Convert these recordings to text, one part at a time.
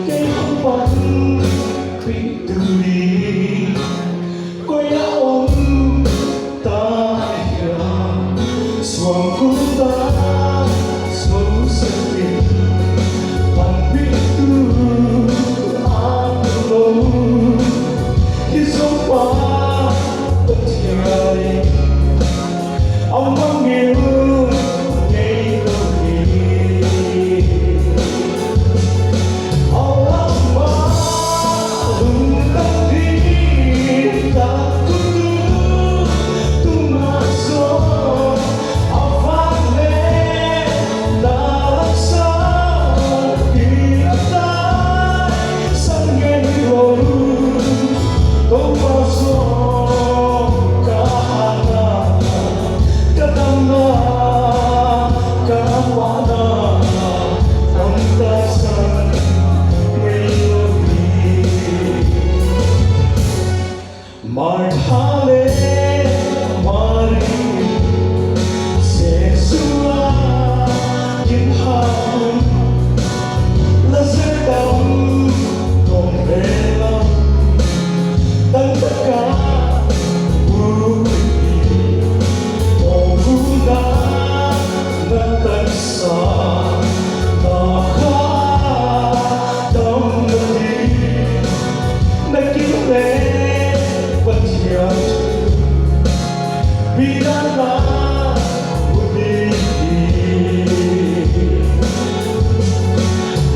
cái không bắt bị từ đi quay ôm ta suang ku ta sâu sepi tapi tu aku hisopa tertiari ông manggil Marhale mari sesua kin hapun lazardam kong rela dan taka bumi oguna natansa nakadamnati nakile Biarlah budi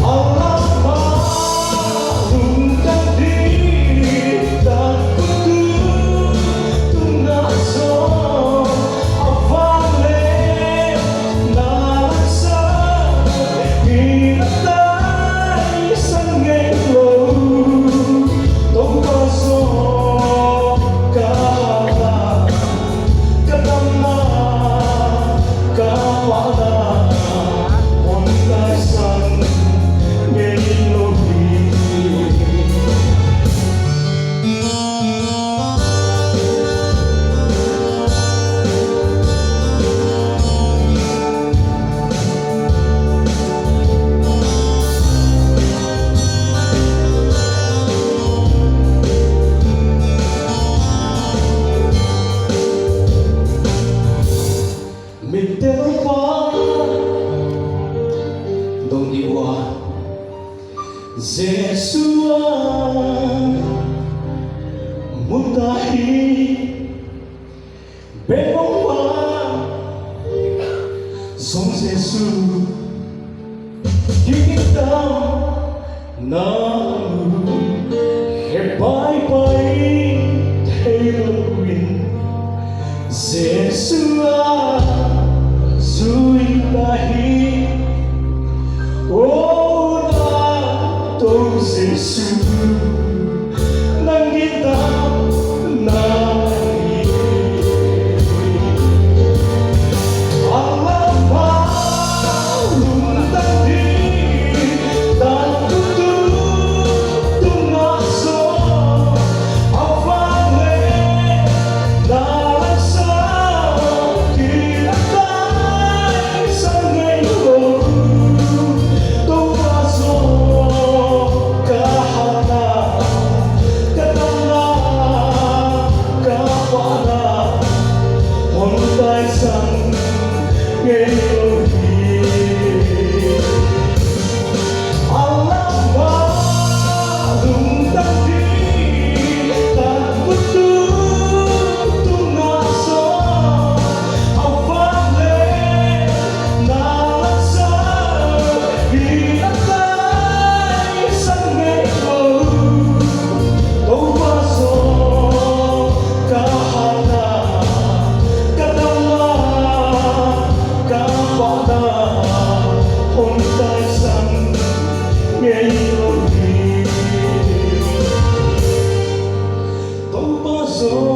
Allah maklumkan diri dan kutu tunggak so avale nasa hinatai sangelo tongkoso Dong diwa Zesua mutahi bewa Song Zesu kita namu hebai bai Halloween Zesua Zuilahi Oh na Tong Zesu nang kita nahi Allah maklumkan diri dan kutu tunggak so avale nalasa kinatai sangelo sang Elohi Allah maklumkan diri dan kutu tunggak so avale nalasa hinatai sangelo tongkoso kahana Hãy subscribe cho